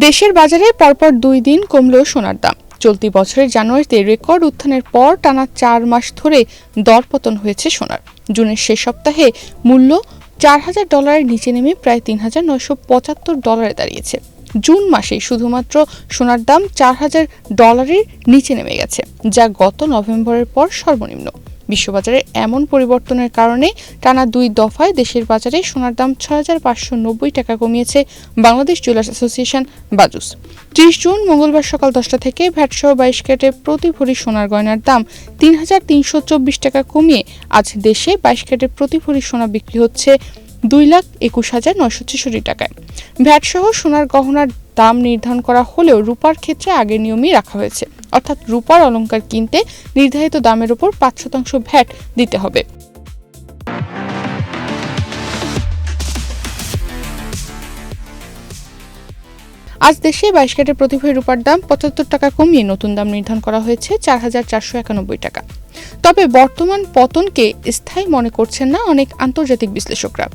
দেশের বাজারে পরপর 2 দিন কমল সোনার দাম। চলতি বছরের জানুয়ারিতে রেকর্ড উত্থানের পর টানা 4 মাস ধরে দরপতন হয়েছে সোনার। জুনের শেষ সপ্তাহে মূল্য $4,000 নিচে নেমে প্রায় $3,975 দাঁড়িয়েছে। জুন মাসে শুধুমাত্র সোনার দাম $4,000 নিচে নেমে গেছে, যা গত নভেম্বরের পর সর্বনিম্ন। বিশ্ববাজারে এমন পরিবর্তনের কারণে টানা 2 দফায় দেশের বাজারে সোনার দাম 6,590 টাকা কমিয়েছে Bangladesh jewellers association BAJUS. 30 June মঙ্গলবার সকাল 10টা থেকে ভ্যাটসহ 22 ক্যারেটের প্রতি ভরি সোনার গয়নার দাম 3,324 টাকা কমিয়ে আজ দেশে 22 ক্যারেটের প্রতি ভরি সোনা বিক্রি হচ্ছে 2,21,966 টাকায়। ভ্যাটসহ সোনার গহনার দাম নির্ধারণ করা হলেও রূপার ক্ষেত্রে আগের নিয়মই রাখা হয়েছে, অর্থাৎ রূপার অলংকার কিনতে নির্ধারিত দামের উপর 5% ভ্যাট দিতে হবে। আজ দেশে 22 ক্যারেটের প্রতি ভরি রূপার দাম 75 টাকা কমিয়ে নতুন দাম নির্ধারণ করা হয়েছে 4,491 টাকা। তবে বর্তমান পতনকে স্থায়ী মনে করছেন না অনেক আন্তর্জাতিক বিশ্লেষকরা।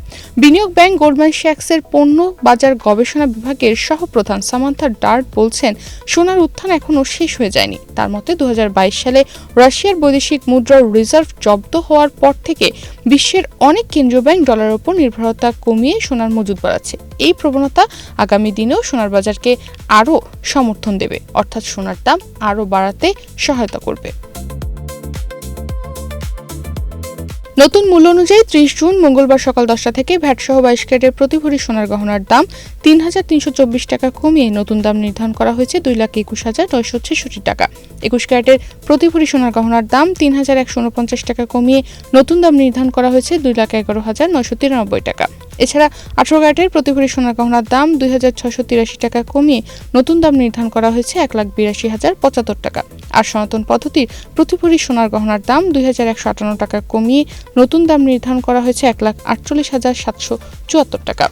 বিনিয়োগ ব্যাংক গোল্ডম্যান স্যাক্সের পণ্য বাজার গবেষণা বিভাগের সহপ্রধান সামান্থা ডার্ট বলছেন, সোনার উত্থান এখনও শেষ হয়ে যায়নি। তার মতে 2022 সালে রাশিয়ার বৈদেশিক মুদ্রার রিজার্ভ জব্দ হওয়ার পর থেকে বিশ্বের অনেক কেন্দ্রীয় ব্যাংক ডলারের উপর নির্ভরতা কমিয়ে সোনার মজুত বাড়াচ্ছে। এই প্রবণতা আগামী দিনেও সোনার বাজারকে আরও সমর্থন দেবে, অর্থাৎ সোনার দাম আরও বাড়াতে সহায়তা করবে। নতুন মূল্য অনুযায়ী 30 জুন মঙ্গলবার সকাল 10টা থেকে ভ্যাটসহ 22 ক্যারেটের প্রতি ভরি সোনার গহনার দাম 3,324 টাকা কমিয়ে নতুন দাম নির্ধারণ করা হয়েছে 2,21,966 টাকা। 21 ক্যারেটের প্রতি ভরি সোনার গহনার দাম 3,149 টাকা কমিয়ে নতুন দাম নির্ধারণ করা হয়েছে 2,11,993 টাকা। এছাড়া 18 ক্যারেটের প্রতি ভরি সোনার গহনার দাম 2,683 টাকা কমিয়ে নতুন দাম নির্ধারণ করা হয়েছে 1,82,075 টাকা। আর সনাতন পদ্ধতির প্রতি ভরি সোনার গহনার দাম 2,158 টাকা কমিয়ে নতুন দাম নির্ধারণ করা হয়েছে 1,48,774 টাকা।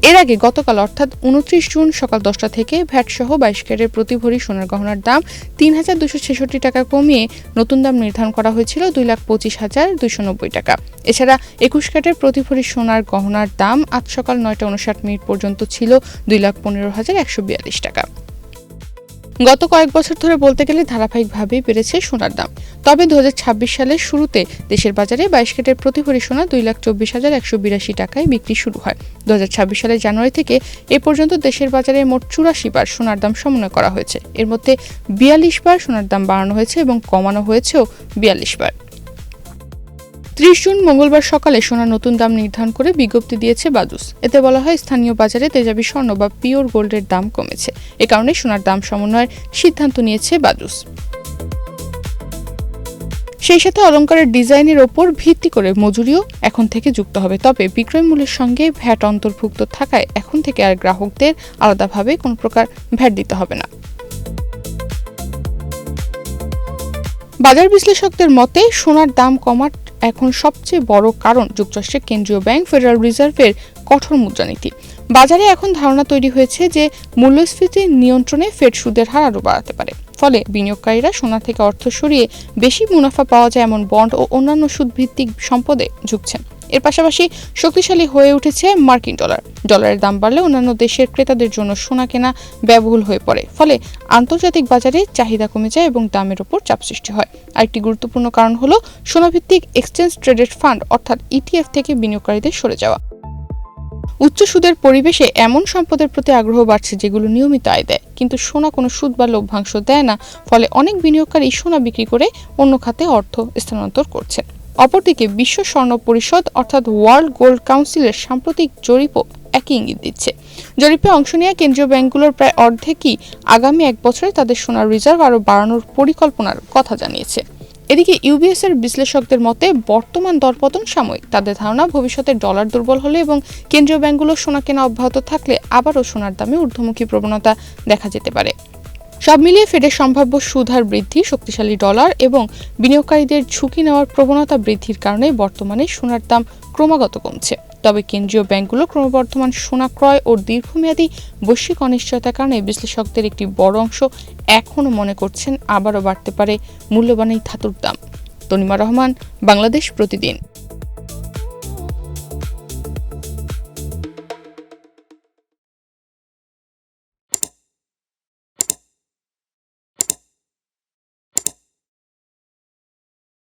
এর আগে গতকাল অর্থাৎ 29 জুন সকাল 10টা থেকে ভ্যাটসহ 22 ক্যারেটের প্রতি ভরি সোনার গহনার দাম 3,266 টাকা কমিয়ে নতুন দাম নির্ধারণ করা হয়েছিল 2,25,290 টাকা। এছাড়া 21 ক্যারেটের প্রতি ভরি সোনার গহনার দাম আজ সকাল 9:59 পর্যন্ত ছিল 2,15,142 টাকা। গত কয়েক বছর ধরে বলতে গেলে ধারাবাহিকভাবেই বেড়েছে সোনার দাম। তবে 2026 সালের শুরুতে দেশের বাজারে 22 ক্যারেটের প্রতি ভরি সোনা 2,24,182 টাকায় বিক্রি শুরু হয়। 2026 সালের জানুয়ারি থেকে এ পর্যন্ত দেশের বাজারে মোট 84 বার সোনার দাম সমন্বয় করা হয়েছে। এর মধ্যে 42 বার সোনার দাম বাড়ানো হয়েছে এবং কমানো হয়েছেও 42 বার। 30 জুন মঙ্গলবার সকালে সোনার নতুন দাম নির্ধারণ করে বিজ্ঞপ্তি দিয়েছে বাজুস। এতে বলা হয়, স্থানীয় বাজারে তেজাবি স্বর্ণ বা পিওর গোল্ডের দাম কমেছে। এ কারণে সোনার দাম সমন্বয়ের সিদ্ধান্ত নিয়েছে বাজুস। সেই সাথে অলংকারের ডিজাইনের ওপর ভিত্তি করে মজুরিও এখন থেকে যুক্ত হবে। তবে বিক্রয় মূল্যের সঙ্গে ভ্যাট অন্তর্ভুক্ত থাকায় এখন থেকে আর গ্রাহকদের আলাদাভাবে কোনো প্রকার ভ্যাট দিতে হবে না। বাজার বিশ্লেষকদের মতে সোনার দাম কমার এখন সবচেয়ে বড় কারণ যুক্তরাষ্ট্রের কেন্দ্রীয় ব্যাংক ফেডারেল রিজার্ভের কঠোর মুদ্রানীতি। বাজারে এখন ধারণা তৈরি হয়েছে যে মূল্যস্ফীতি নিয়ন্ত্রণে ফেড সুদের হার আরও বাড়াতে পারে। ফলে বিনিয়োগকারীরা সোনা থেকে অর্থ সরিয়ে বেশি মুনাফা পাওয়া যায় এমন বন্ড ও অন্যান্য সুদভিত্তিক সম্পদে ঝুঁকছেন। এর পাশাপাশি শক্তিশালী হয়ে উঠেছে মার্কিন ডলার। ডলারের দাম বাড়লে অন্যান্য দেশের ক্রেতাদের জন্য সোনা কেনা ব্যয়বহুল হয়ে পড়ে। ফলে আন্তর্জাতিক বাজারে চাহিদা কমে যায় এবং দামের উপর চাপ সৃষ্টি হয়। আরেকটি গুরুত্বপূর্ণ কারণ হলো সোনাভিত্তিক এক্সচেঞ্জ ট্রেডেড ফান্ড অর্থাৎ ইটিএফ থেকে বিনিয়োগকারীদের সরে যাওয়া। উচ্চ সুদের পরিবেশে এমন সম্পদের প্রতি আগ্রহ বাড়ছে যেগুলো নিয়মিত আয় দেয়, কিন্তু সোনা কোনো সুদ বা লভ্যাংশ দেয় না। ফলে অনেক বিনিয়োগকারী সোনা বিক্রি করে অন্য খাতে অর্থ স্থানান্তর করছেন। অপরদিকে বিশ্ব স্বর্ণ পরিষদ অর্থাৎ ওয়ার্ল্ড গোল্ড কাউন্সিলের সাম্প্রতিক জরিপও একই ইঙ্গিত দিচ্ছে। জরিপে অংশ নেওয়া কেন্দ্রীয় ব্যাংকগুলোর প্রায় অর্ধেকই আগামী 1 বছরে তাদের সোনার রিজার্ভ আরও বাড়ানোর পরিকল্পনার কথা জানিয়েছে। এদিকে ইউবিএস এর বিশ্লেষকদের মতে বর্তমান দরপতন সাময়িক। তাদের ধারণা, ভবিষ্যতে ডলার দুর্বল হলে এবং কেন্দ্রীয় ব্যাংকগুলো সোনা কেনা অব্যাহত থাকলে আবারও সোনার দামে ঊর্ধ্বমুখী প্রবণতা দেখা যেতে পারে। সব মিলিয়ে ফেডের সম্ভাব্য সুদ হার বৃদ্ধি, শক্তিশালী ডলার এবং বিনিয়োগকারীদের ঝুঁকি নেওয়ার প্রবণতা বৃদ্ধির কারণে বর্তমানে সোনার দাম ক্রমাগত কমছে। তবে কেন্দ্রীয় ব্যাংকগুলো ক্রমবর্ধমান সোনা ক্রয় ও দীর্ঘমেয়াদী বৈশ্বিক অনিশ্চয়তার কারণে বিশ্লেষকদের একটি বড় অংশ এখনও মনে করছেন আবারও বাড়তে পারে মূল্যবান এই ধাতুর দাম। তনিমা রহমান, বাংলাদেশ প্রতিদিন।